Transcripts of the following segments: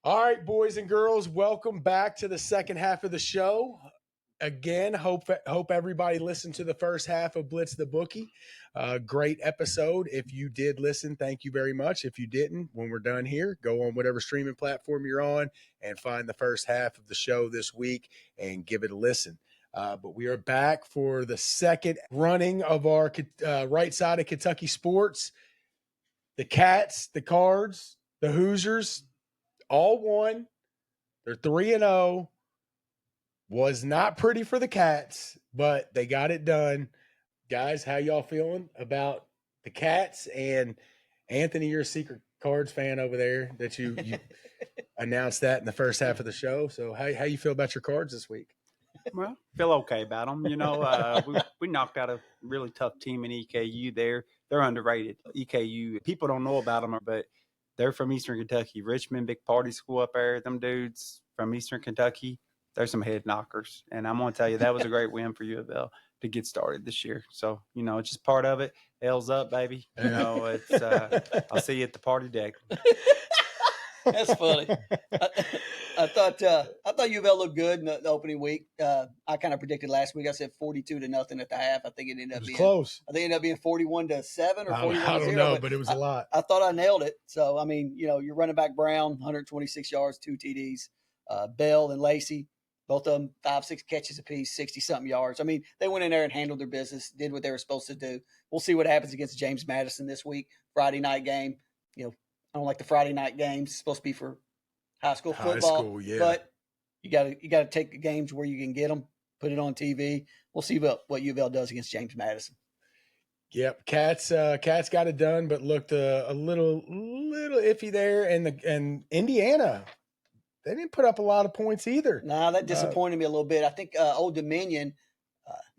All right, boys and girls, welcome back to the second half of the show. Again, hope everybody listened to the first half of Blitz the Bookie. Great episode. If you did listen, thank you very much. If you didn't, when we're done here, go on whatever streaming platform you're on and find the first half of the show this week and give it a listen. But we are back for the second running of our right side of Kentucky sports. The Cats, the Cards, the Hoosiers, all won. They're 3-0. Was not pretty for the Cats, but they got it done. Guys, how y'all feeling about the Cats? And Anthony, you're a secret Cards fan over there that you announced that in the first half of the show. So how you feel about your Cards this week? Well, feel okay about them. You know, we knocked out a really tough team in EKU there. They're underrated. EKU, people don't know about them, but they're from Eastern Kentucky. Richmond, big party school up there. Them dudes from Eastern Kentucky, they're some head knockers. And I'm going to tell you, that was a great win for U of L to get started this year. So, you know, it's just part of it. L's up, baby. You know, it's I'll see you at the party deck. That's funny. I thought U of L looked good in the opening week. I kind of predicted last week. I said 42-0 at the half. I think it ended up being close. I think it ended up being 41-7 or 41-0. I don't know, but it was a lot. I thought I nailed it. So I mean, you know, your running back Brown, 126 yards, 2 TDs. Bell and Lacey, both of them 5-6 catches apiece, 60-something yards. I mean, they went in there and handled their business, did what they were supposed to do. We'll see what happens against James Madison this week, Friday night game. You know, I don't like the Friday night games. It's supposed to be for high school football, yeah. But you got to take the games where you can get them, put it on TV. We'll see what U of L does against James Madison. Yep, Cats got it done, but looked a little iffy there. And Indiana, they didn't put up a lot of points either. Nah, that disappointed me a little bit. I think Old Dominion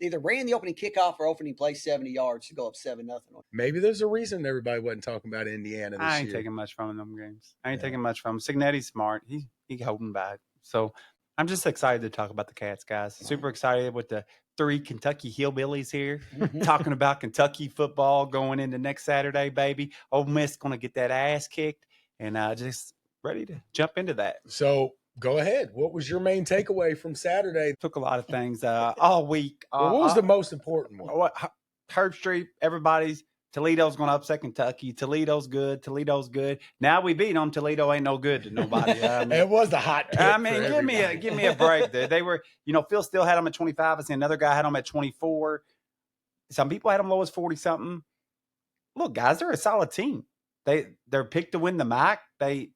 either ran the opening kickoff or opening play 70 yards to go up 7-0. Maybe there's a reason everybody wasn't talking about Indiana this year. I ain't taking much from them games. I ain't taking much from him. Signetti's smart. He holding back. So I'm just excited to talk about the Cats, guys. Super excited with the 3 Kentucky hillbillies here talking about Kentucky football going into next Saturday, baby. Ole Miss going to get that ass kicked, and just ready to jump into that. So go ahead. What was your main takeaway from Saturday? Took a lot of things all week. What was the most important one? Herb Street, everybody's Toledo's going to upset Kentucky. Toledo's good. Now we beat them. Toledo ain't no good to nobody. It was the hot pick. I mean, give me a break. They were, you know, Phil still had them at 25. I see another guy had them at 24. Some people had them low as 40-something. Look, guys, they're a solid team. They're picked to win the MAC. They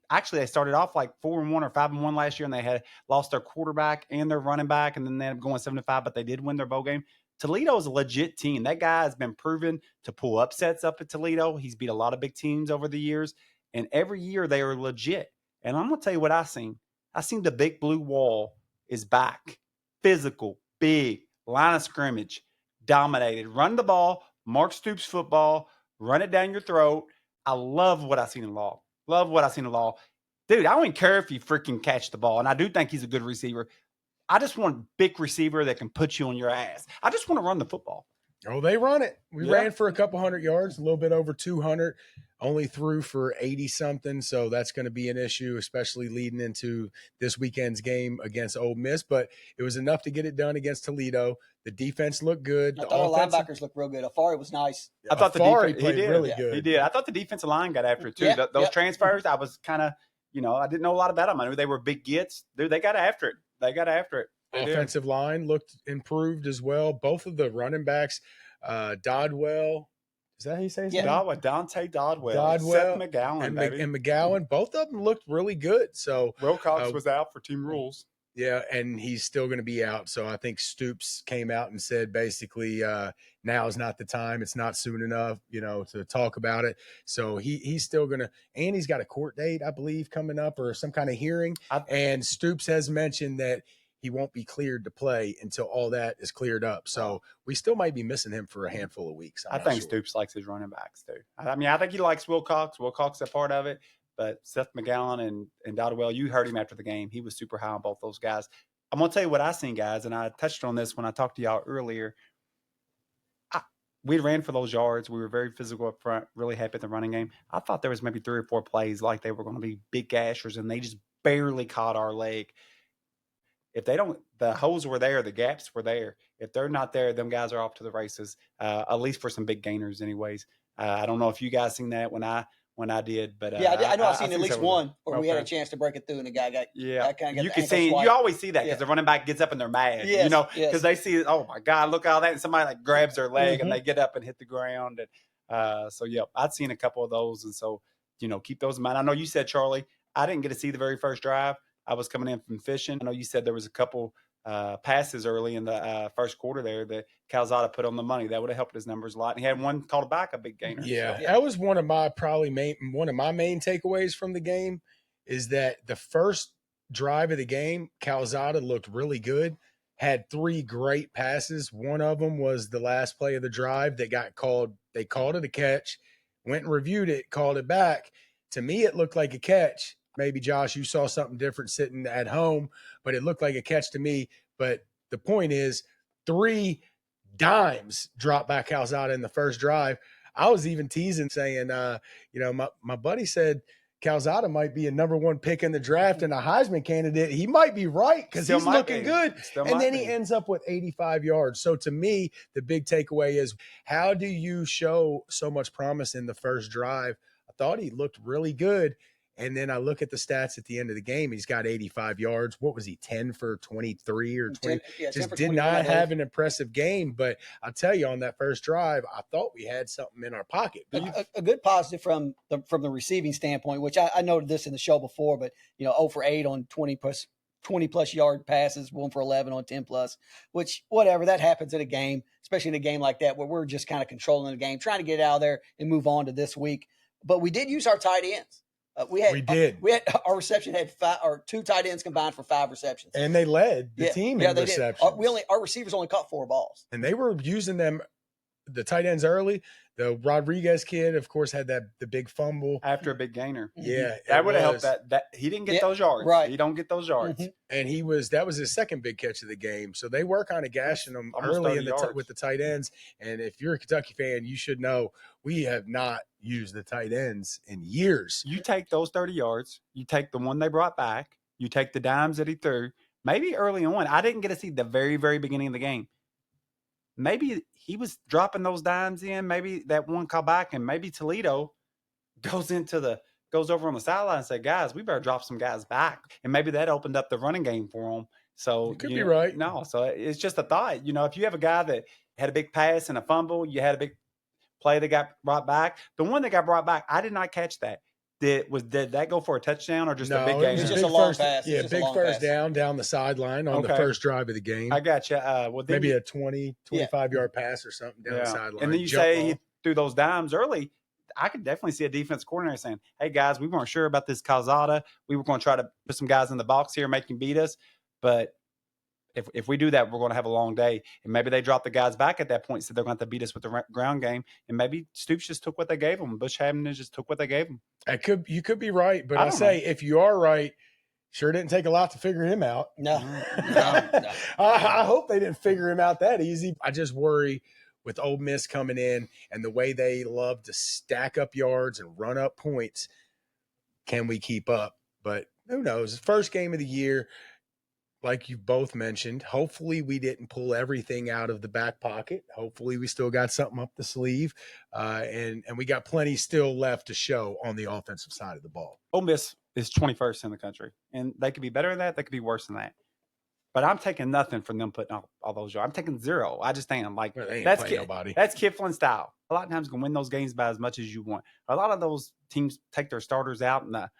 started off like 4-1 or 5-1 last year, and they had lost their quarterback and their running back, and then they ended up going 7-5. But they did win their bowl game. Toledo is a legit team. That guy has been proven to pull upsets up at Toledo. He's beat a lot of big teams over the years, and every year they are legit. And I'm gonna tell you what I seen. I seen the big blue wall is back, physical, big, line of scrimmage, dominated. Run the ball, Mark Stoops football, run it down your throat. I love what I seen in Law. Dude, I don't even care if you freaking catch the ball. And I do think he's a good receiver. I just want a big receiver that can put you on your ass. I just want to run the football. Oh, they run it. We ran for a couple hundred yards, a little bit over 200, only threw for 80-something. So that's going to be an issue, especially leading into this weekend's game against Ole Miss. But it was enough to get it done against Toledo. The defense looked good. I thought our linebackers looked real good. Afari was nice. I thought the defense played really good. He did. I thought the defensive line got after it too. Those transfers, I was kind of, you know, I didn't know a lot about them. I knew they were big gets. Dude, they got after it. Offensive line looked improved as well. Both of the running backs, Dodwell, is that how you say his name? Dante Dodwell. Seth McGowan, and McGowan. Both of them looked really good. So Wilcox was out for team rules. Yeah, and he's still going to be out. So I think Stoops came out and said basically now is not the time. It's not soon enough, you know, to talk about it. So he's still going to – and he's got a court date, I believe, coming up or some kind of hearing. And Stoops has mentioned that he won't be cleared to play until all that is cleared up. So we still might be missing him for a handful of weeks. I think Stoops likes his running backs too. I mean, I think he likes Wilcox. Wilcox is a part of it. But Seth McGowan and Dodwell, you heard him after the game. He was super high on both those guys. I'm going to tell you what I seen, guys, and I touched on this when I talked to y'all earlier. We ran for those yards. We were very physical up front, really happy at the running game. I thought there was maybe 3 or 4 plays like they were going to be big gashers, and they just barely caught our leg. If they don't, the holes were there, the gaps were there. If they're not there, them guys are off to the races, at least for some big gainers anyways. I don't know if you guys seen that when I did, but yeah, I know I've seen at least several one where we had a okay. chance to break it through and the guy got Yeah, kind of got you the can ankle see, swipe. you always see that because Yeah. the running back gets up and they're mad, Yes, you know, yes. because they see, oh my God, look at all that, and somebody like grabs their leg Mhm. and they get up and hit the ground, and so yeah, I'd seen a couple of those, and so keep those in mind. I know you said, Charlie, I didn't get to see the very first drive. I was coming in from fishing. I know you said there was a couple passes early in the first quarter there that Calzada put on the money. That would have helped his numbers a lot. And he had one called back, a big gainer. Yeah, So. that was one of my main takeaways from the game is that the first drive of the game, Calzada looked really good. Had 3 great passes. One of them was the last play of the drive that got called. They called it a catch, went and reviewed it, called it back. To me, it looked like a catch. Maybe Josh, you saw something different sitting at home, but it looked like a catch to me. But the point is, 3 dimes dropped by Calzada in the first drive. I was even teasing, saying, my buddy said Calzada might be a number 1 pick in the draft and a Heisman candidate. He might be right because he's looking good. And then he ends up with 85 yards. So to me, the big takeaway is, how do you show so much promise in the first drive? I thought he looked really good. And then I look at the stats at the end of the game. He's got 85 yards. What was he, 10 for 23 or 20? 10 Just for did 21, not have an impressive game. But I'll tell you, on that first drive, I thought we had something in our pocket. A good positive from the receiving standpoint, which I noted this in the show before, but 0 for 8 on 20 plus yard passes, 1 for 11 on 10 plus, which whatever, that happens in a game, especially in a game like that where we're just kind of controlling the game, trying to get it out of there and move on to this week. But we did use our tight ends. We had our reception had 2 tight ends combined for 5 receptions, and they led the team in receptions. Our receivers only caught 4 balls, and they were using them, the tight ends, early. The Rodriguez kid, of course, had the big fumble after a big gainer. Yeah, that would have helped. That he didn't get those yards. Right, he don't get those yards, and that was his second big catch of the game. So they were kind of gashing them early with the tight ends. And if you're a Kentucky fan, you should know we have not used the tight ends in years. You take those 30 yards, you take the one they brought back, you take the dimes that he threw. Maybe early on, I didn't get to see the very, very beginning of the game. Maybe he was dropping those dimes in. Maybe that one call back, and maybe Toledo goes over on the sideline and say, guys, we better drop some guys back. And maybe that opened up the running game for them. So you could be right. No, so it's just a thought. If you have a guy that had a big pass and a fumble, you had a big play that got brought back. The one that got brought back, I did not catch that. Did that go for a touchdown or just a big game? It was just a long pass. Yeah, big first down the sideline on the first drive of the game. I got you. Maybe a 20, 25-yard pass or something down the sideline. And then you say he threw those dimes early. I could definitely see a defense coordinator saying, hey, guys, we weren't sure about this Calzada. We were going to try to put some guys in the box here, make him beat us. But if we do that, we're going to have a long day. And maybe they drop the guys back at that point, so they're going to have to beat us with the ground game. And maybe Stoops just took what they gave him. Bush Hamden just took what they gave him. You could be right, but I say, if you are right, sure didn't take a lot to figure him out. No. I hope they didn't figure him out that easy. I just worry with Ole Miss coming in and the way they love to stack up yards and run up points. Can we keep up? But who knows? First game of the year, like you both mentioned, hopefully we didn't pull everything out of the back pocket. Hopefully we still got something up the sleeve, and we got plenty still left to show on the offensive side of the ball. Ole Miss is 21st in the country, and they could be better than that. They could be worse than that. But I'm taking nothing from them putting all those yards. I'm taking 0. I just think that's Kifflin style. A lot of times you can win those games by as much as you want. A lot of those teams take their starters out in the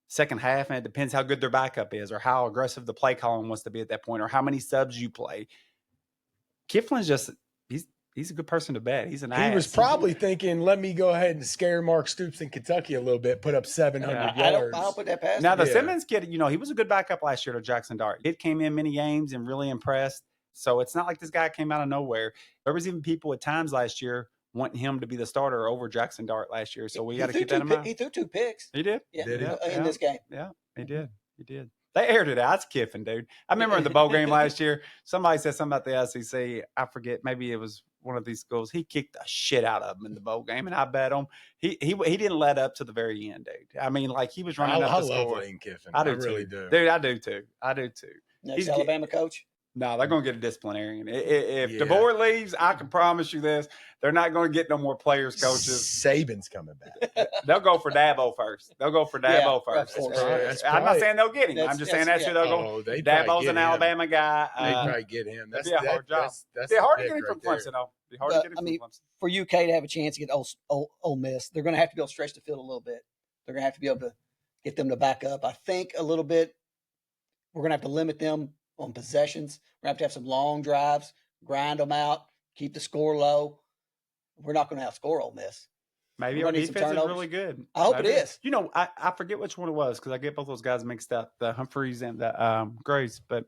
second half, and it depends how good their backup is or how aggressive the play calling wants to be at that point or how many subs you play. Kifflin's just he's a good person to bet. He's an ass. He was probably thinking, let me go ahead and scare Mark Stoops in Kentucky a little bit, put up 700 yards. I'll put that past now, the Simmons kid, he was a good backup last year to Jackson Dart. He came in many games and really impressed. So it's not like this guy came out of nowhere. There was even people at times last year wanting him to be the starter over Jackson Dart last year. So we got to keep that in mind. He threw 2 picks. He did? Yeah, in this game. Yeah, he did. He did. They aired it out. It's Kiffin, dude. I remember in the bowl game last year, somebody said something about the SEC. I forget. Maybe it was one of these schools. He kicked the shit out of them in the bowl game, and I bet him he didn't let up to the very end, dude. I mean, like he was running up I the love score. Lane Kiffin. I really do. Dude, I do too. Next Alabama coach. No, they're going to get a disciplinarian. If Yeah. DeBoer leaves, I can promise you this: they're not going to get no more players, coaches. Saban's coming back. They'll go for Dabo first. First. of course. I'm not saying they'll get him. I'm just saying that's who they'll go. Dabo's an Alabama guy. They probably get him. That'd be a hard job. It'd be hard to get him from Clemson, though. It'd be hard to get him from Clemson. For UK to have a chance to get Ole Miss, they're going to have to be able to stretch the field a little bit. They're going to have to be able to get them to back up. I think a little bit. We're going to have to limit them on possessions. We're going to have some long drives, grind them out, keep the score low. We're not going to outscore Ole Miss. Maybe our defense is really good. I hope it is. You know, I forget which one it was because I get both those guys mixed up, the Humphreys and the Grace. But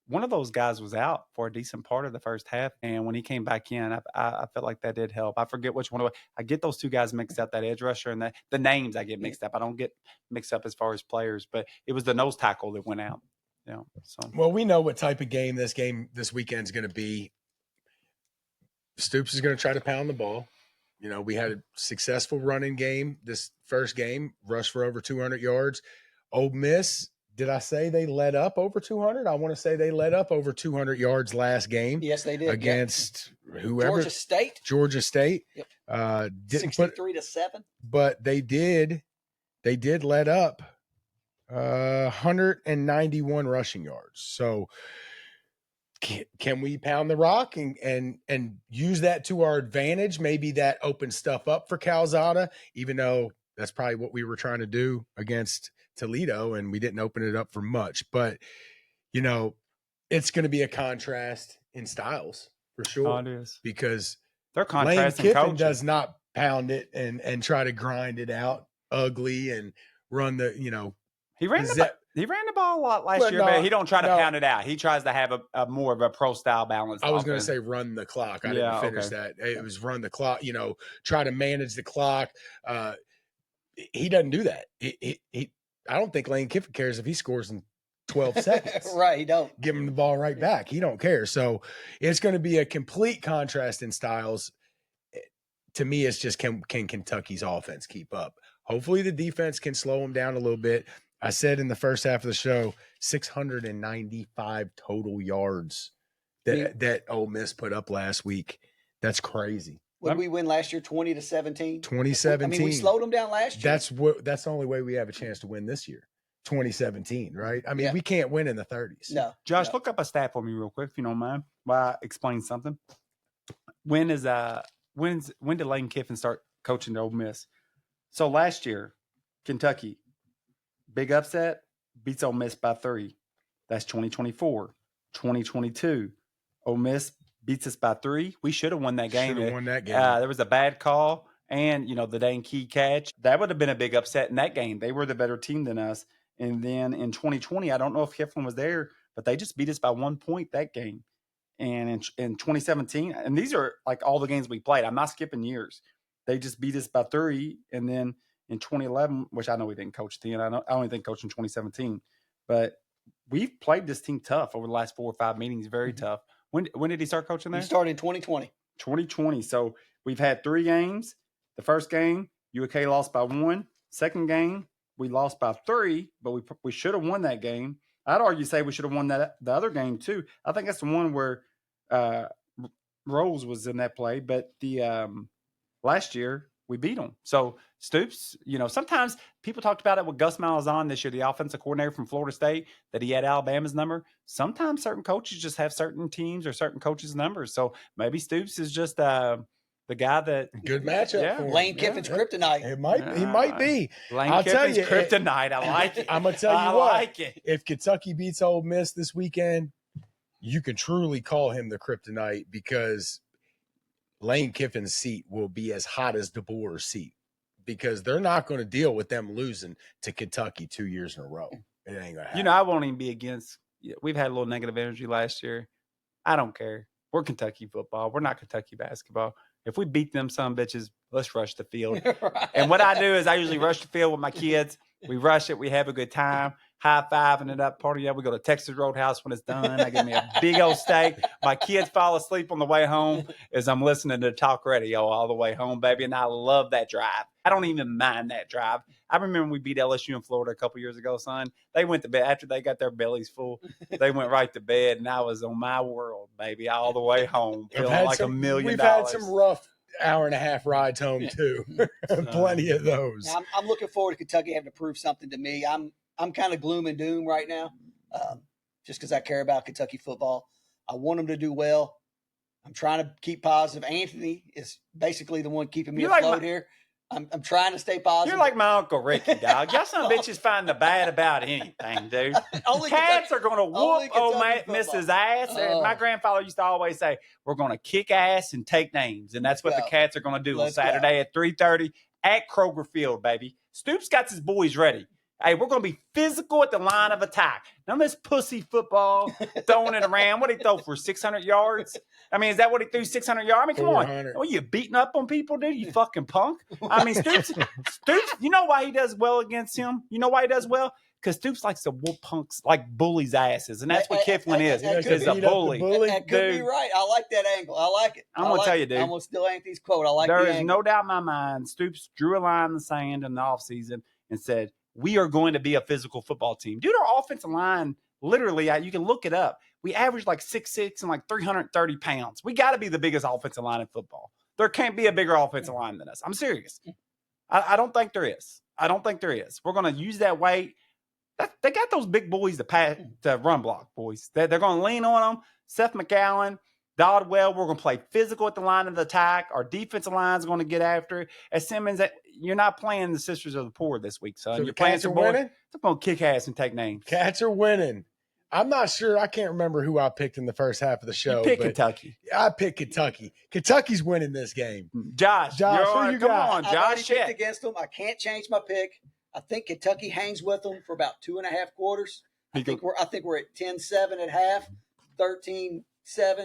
one of those guys was out for a decent part of the first half. And when he came back in, I felt like that did help. I forget which one it was. I get those two guys mixed up, that edge rusher and the names I get mixed up. I don't get mixed up as far as players. But it was the nose tackle that went out. Yeah. So well, we know what type of game this weekend is going to be. Stoops is going to try to pound the ball. You know, we had a successful running game this first game, rushed for over 200 yards. Ole Miss, did I say they led up over 200? I want to say they led up over 200 yards last game. Yes, they did. Against whoever. Georgia State. Yep. 63-7. But they did let up 191 rushing yards. So can we pound the rock and use that to our advantage? Maybe that opens stuff up for Calzada, even though that's probably what we were trying to do against Toledo, and we didn't open it up for much. But, you know, it's going to be a contrast in styles for sure. Oh, it is. Because they're contrasting. Lane Kiffin does not pound it and try to grind it out ugly and run the, you know. He ran the ball a lot last year, but he don't try to pound it out. He tries to have a more of a pro-style balance. I was going to say run the clock. I didn't finish that. It was run the clock, you know, try to manage the clock. He doesn't do that. I don't think Lane Kiffin cares if he scores in 12 seconds. Right, he don't. Give him the ball right back. He don't care. So it's going to be a complete contrast in styles. To me, it's just can Kentucky's offense keep up? Hopefully the defense can slow them down a little bit. I said in the first half of the show, 695 total yards that Ole Miss put up last week. That's crazy. When we win last year, 20-17? 2017. I mean, we slowed them down last year. That's the only way we have a chance to win this year. 2017, right? I mean, we can't win in the 30s. No. Josh, look up a stat for me real quick, if you don't mind, while I explain something. When did Lane Kiffin start coaching Ole Miss? So last year, Kentucky, big upset, beats Ole Miss by 3. That's 2024. 2022, Ole Miss beats us by 3. We should have won that game. There was a bad call and, you know, the dang key catch. That would have been a big upset in that game. They were the better team than us. And then in 2020, I don't know if Kiffin was there, but they just beat us by 1 point that game. And in 2017, and these are like all the games we played. I'm not skipping years. They just beat us by 3. And then in 2011, which I know we didn't coach then. I only think coach in 2017. But we've played this team tough over the last 4 or 5 meetings, very tough. When did he start coaching there? He started in 2020. 2020. So we've had 3 games. The first game, UK lost by 1. Second game, we lost by 3, but we should have won that game. I'd argue say we should have won the other game too. I think that's the one where Rose was in that play, but the last year we beat them. So Stoops, you know, sometimes people talked about it with Gus Malzahn this year, the offensive coordinator from Florida State, that he had Alabama's number. Sometimes certain coaches just have certain teams or certain coaches' numbers. So maybe Stoops is just the guy that good matchup. Yeah. For Lane Kiffin's kryptonite. He might be. Lane Kiffin's kryptonite. I like it. I'm gonna tell you what. Like it. If Kentucky beats Ole Miss this weekend, you can truly call him the kryptonite because Lane Kiffin's seat will be as hot as DeBoer's seat because they're not going to deal with them losing to Kentucky 2 years in a row. It ain't gonna happen. You know, I won't even be against. We've had a little negative energy last year. I don't care. We're Kentucky football. We're not Kentucky basketball. If we beat them some bitches, let's rush the field. Right. And what I do is I usually rush the field with my kids. We rush it. We have a good time. high-fiving it up, party up. We go to Texas Roadhouse when it's done. I get me a big old steak. My kids fall asleep on the way home as I'm listening to talk radio all the way home, baby, and I love that drive. I don't even mind that drive. I remember we beat LSU in Florida a couple years ago, son. They went to bed after they got their bellies full. They went right to bed, and I was on my world, baby, all the way home, feeling like $1 million. We've had some rough hour-and-a-half rides home too. Plenty of those. Now, I'm looking forward to Kentucky having to prove something to me. I'm kind of gloom and doom right now, just because I care about Kentucky football. I want them to do well. I'm trying to keep positive. Anthony is basically the one keeping me afloat here. I'm trying to stay positive. You're like my Uncle Ricky, dog. Y'all some bitches find the bad about anything, dude. Cats are going to whoop old Mrs. ass. My grandfather used to always say, we're going to kick ass and take names. And that's what the Cats are going to do on Saturday at 3:30 at Kroger Field, baby. Stoops got his boys ready. Hey, we're going to be physical at the line of attack. None of this pussy football, throwing it around. What did he throw for, 600 yards? I mean, is that what he threw, 600 yards? I mean, come on. Are you beating up on people, dude? You fucking punk. I mean, Stoops, you know why he does well against him? You know why he does well? Because Stoops likes to whoop punks, like bullies' asses. And that's what Kifflin is. He's a bully. That could be right. I like that angle. I like it. I'm going to tell you, dude. I'm going to steal Anthony's quote. I like There is no doubt in my mind, Stoops drew a line in the sand in the offseason and said, we are going to be a physical football team. Dude, our offensive line, literally, you can look it up. We average like 6'6" and like 330 pounds. We got to be the biggest offensive line in football. There can't be a bigger offensive line than us. I'm serious. I don't think there is. I don't think there is. We're going to use that weight. They got those big boys to run block, boys. They're going to lean on them. Seth McAllen, Dodwell, we're going to play physical at the line of the attack. Our defensive line is going to get after it. As Simmons, you're not playing the Sisters of the Poor this week, son. So you're playing some boys. They're going to kick ass and take names. Cats are winning. I'm not sure. I can't remember who I picked in the first half of the show. You picked Kentucky. I picked Kentucky. Kentucky's winning this game. Josh, who you come got? on, Josh. I picked against them. I can't change my pick. I think Kentucky hangs with them for about 2.5 quarters. I think we're at 10-7 at half, 13-7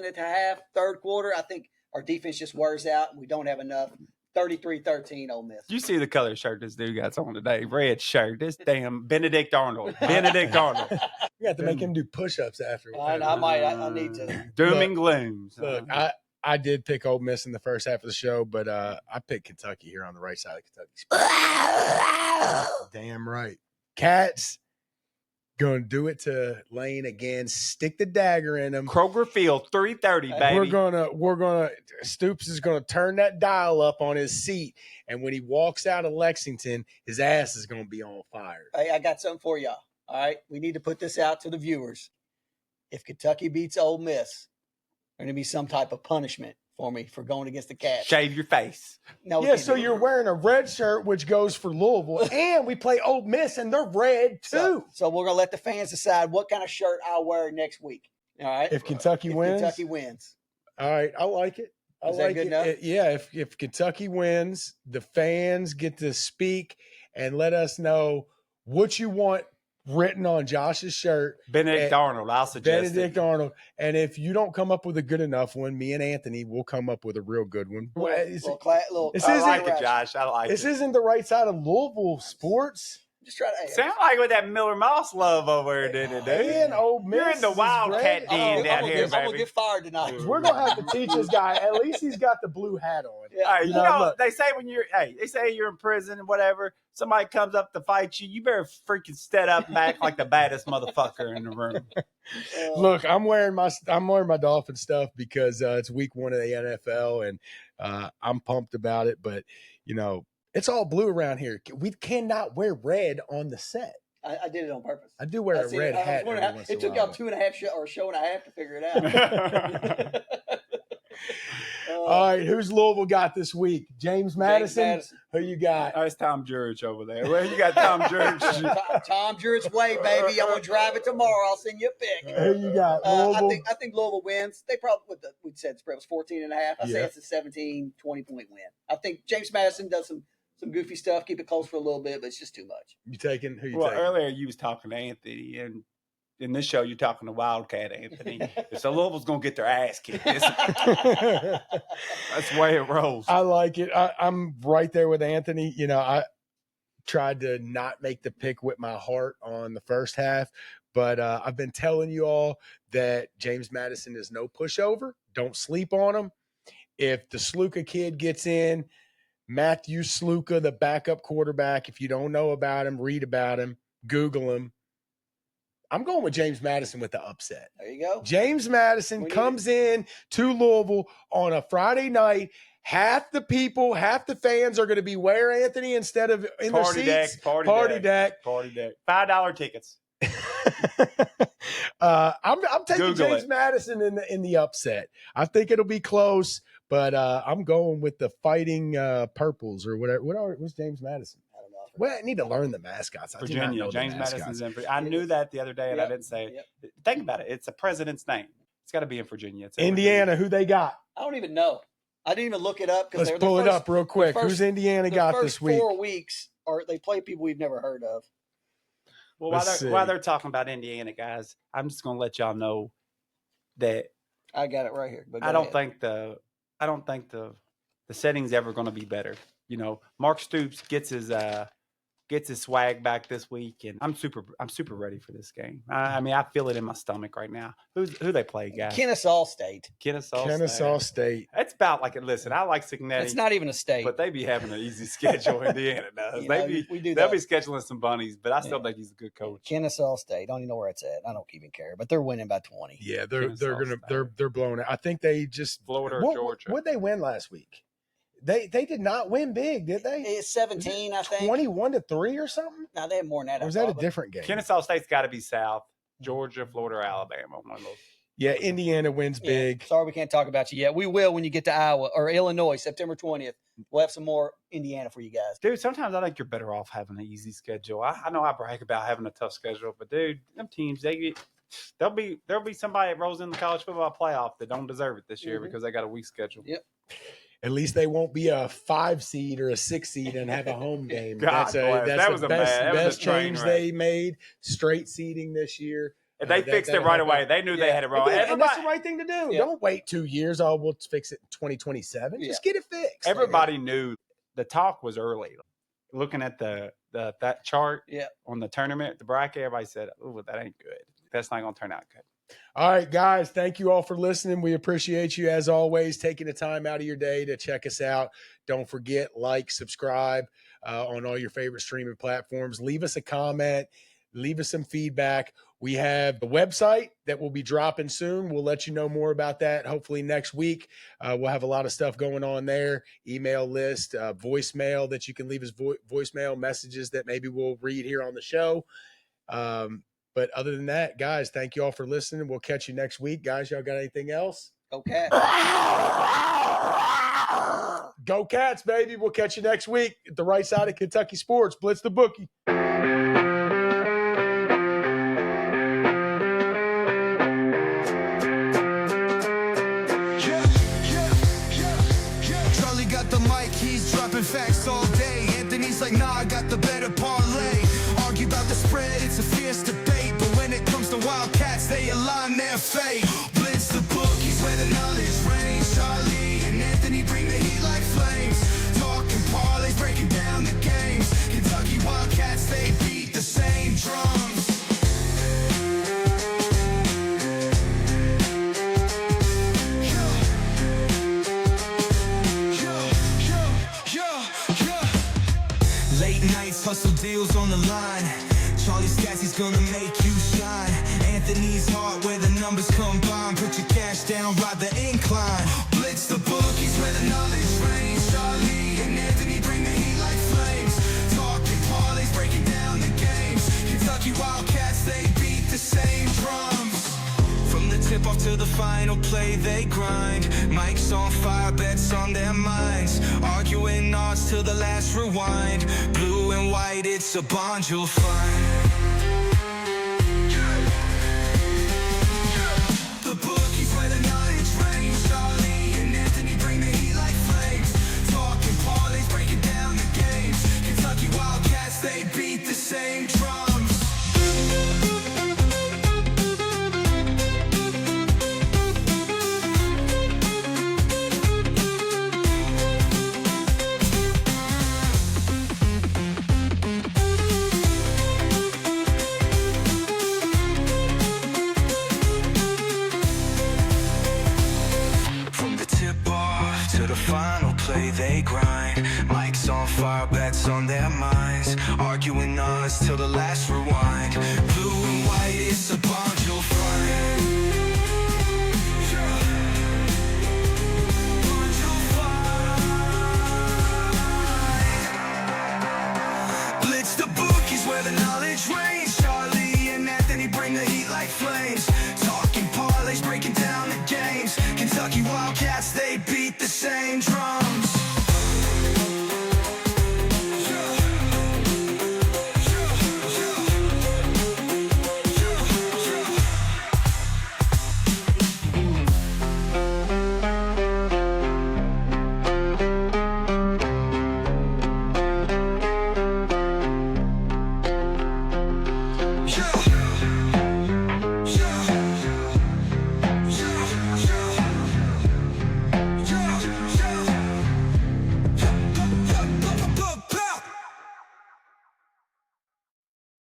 at half, third quarter. I think our defense just wears out and we don't have enough. 33-13 Ole Miss. You see the color shirt this dude got on today? Red shirt. This damn Benedict Arnold. Benedict Arnold. You have to make him do push-ups after. I need to. Doom and gloom. Look, I did pick Ole Miss in the first half of the show, but I picked Kentucky here on the right side of Kentucky. Damn right. Cats going to do it to Lane again. Stick the dagger in them. Kroger Field, 3:30, baby. We're gonna. Stoops is gonna turn that dial up on his seat, and when he walks out of Lexington, his ass is gonna be on fire. Hey, I got something for y'all. All right, we need to put this out to the viewers. If Kentucky beats Ole Miss, there's gonna be some type of punishment for me for going against the Cats. Shave your face. No, yeah, so you're wearing a red shirt, which goes for Louisville, and we play Ole Miss, and they're red too. So we're gonna let the fans decide what kind of shirt I'll wear next week. All right. If Kentucky wins. Kentucky wins. All right, I like it. Is that good enough? Yeah, if Kentucky wins, the fans get to speak and let us know what you want written on Josh's shirt. Benedict Arnold, I'll suggest Benedict Arnold. And if you don't come up with a good enough one, me and Anthony will come up with a real good one. I like it, Josh. I like it. This isn't the right side of Louisville sports. Just try to sound like with that Miller Moss love over there, didn't it? Ole Miss. You're in the Wildcat den down here, baby. I'm gonna get fired tonight. We're gonna have to teach this guy. At least he's got the blue hat on. Yeah. You know, they say they say you're in prison and whatever. Somebody comes up to fight you, you better freaking step up and act like the baddest motherfucker in the room. Look, I'm wearing my Dolphin stuff because it's week 1 of the NFL, and I'm pumped about it. But it's all blue around here. We cannot wear red on the set. I did it on purpose. I do wear a red hat. It took y'all 2.5 or a show and a half to figure it out. All right, who's Louisville got this week? James Madison. Who you got? Oh, it's Tom Jurich over there. Well, you got Tom Jurich. Tom Jurich's way, baby. I'm gonna drive it tomorrow. I'll send you a pic. Who you got? Louisville. I think Louisville wins. They probably we said the spread was 14.5. I say it's a 17, 20-point win. I think James Madison does some goofy stuff, keep it close for a little bit, but it's just too much. Who you taking? Earlier you was talking to Anthony, and in this show you're talking to Wildcat Anthony. So Louisville's gonna get their ass kicked. That's the way it rolls. I like it. I'm right there with Anthony. tried to not make the pick with my heart on the first half, but I've been telling you all that James Madison is no pushover. Don't sleep on him. If the Sluka kid gets in, Matthew Sluka, the backup quarterback, if you don't know about him, read about him, Google him. I'm going with James Madison with the upset. There you go. James Madison comes in to Louisville on a Friday night. Half the people, half the fans are going to be where, Anthony, instead of in their seats? Party deck. $5 tickets. I'm taking Google James Madison in the upset. I think it'll be close, but I'm going with the Fighting Purples or whatever. What's James Madison? I don't know. Well, I need to learn the mascots. I do not Virginia. know James the Madison's mascots. in. I knew that the other day, and I didn't say it. Yep. Think about it. It's a president's name. It's got to be in Virginia. It's in Indiana, who they got? I don't even know. I didn't even look it up because Let's pull it up real quick. Who's Indiana got this week? 4 weeks, or they play people we've never heard of. Well, Let's while see. they're talking about Indiana, guys, I'm just going to let y'all know that I got it right here. But I don't think the setting's ever going to be better. You know, Mark Stoops gets his swag back this week, and I'm super ready for this game. I mean, I feel it in my stomach right now. Who they play, guys? Kennesaw State. Kennesaw State. It's about like listen. I like Signetti. It's not even a state. But they be having an easy schedule. Indiana does. You know, we do that. They'll be scheduling some bunnies, but I still think he's a good coach. Kennesaw State. Don't even know where it's at. I don't even care. But they're winning by 20. Yeah, they're blowing it. I think they just Florida or Georgia. What'd they win last week? They did not win big, did they? It's 17, I think. 21-3 or something? No, they had more than that. Or was that a different game? Kennesaw State's got to be South. Georgia, Florida, or Alabama. One of those. Yeah, Indiana wins big. Sorry, we can't talk about you yet. We will when you get to Iowa or Illinois, September 20th. We'll have some more Indiana for you guys. Dude, sometimes I think you're better off having an easy schedule. I know I brag about having a tough schedule, but dude, them teams, there'll be somebody that rolls in the college football playoff that don't deserve it this year because they got a weak schedule. Yep. At least they won't be a 5 seed or a 6 seed and have a home game. God bless. That was the a best train change wreck. they made. Straight seeding this year. And they fixed it right away. They knew they had it wrong. And that's the right thing to do. Yeah. Don't wait 2 years. Oh, we'll fix it in 2027. Just get it fixed. Everybody knew the talk was early. Looking at that chart on the tournament, the bracket, everybody said, "Oh, that ain't good. That's not going to turn out good." All right, guys, thank you all for listening. We appreciate you, as always, taking the time out of your day to check us out. Don't forget, like, subscribe on all your favorite streaming platforms. Leave us a comment. Leave us some feedback. We have the website that will be dropping soon. We'll let you know more about that hopefully next week. We'll have a lot of stuff going on there. Email list, voicemail that you can leave us voicemail messages that maybe we'll read here on the show. But other than that, guys, thank you all for listening. We'll catch you next week. Guys, y'all got anything else? Okay. Go Cats, baby. We'll catch you next week at the right side of Kentucky Sports. Blitz the Bookie. Charlie got the mic, he's dropping facts all day. Anthony's like, nah, I got the better parlay. Argue about the spread, it's a fierce debate. But when it comes to Wildcats, they align their fate. Blitz the bookies where the knowledge reigns. Charlie and Anthony bring the heat like flames. Talking parlays, breaking down the games. Kentucky Wildcats, they beat the same drums. Late nights, hustle deals on the line. Charlie Scassy's gonna make you shine. Anthony's heart where the numbers combine. Put your cash down, ride the incline. Blitz the bookies where the knowledge reigns. Charlie and Anthony bring the heat like flames. Talking parlays, breaking down the games. Kentucky Wildcats, they beat the same drums. From the tip off to the final play, they grind. Mike's on fire, bets on their minds. Arguing odds till the last rewind. Blue and white, it's a bond you'll find. The bookies where the knowledge reigns. Charlie and Anthony bring the heat like flames. Talking parlays, breaking down the games. Kentucky Wildcats, they beat the same drums. play, they grind. Mics on fire, bets on their minds. Arguing us till the last rewind. Blue and white, it's a bond you'll find. Bond you'll find. Blitz the bookies where the knowledge reigns. Charlie and Anthony bring the heat like flames. Talking parlays, breaking down the games. Kentucky Wildcats, they beat the same.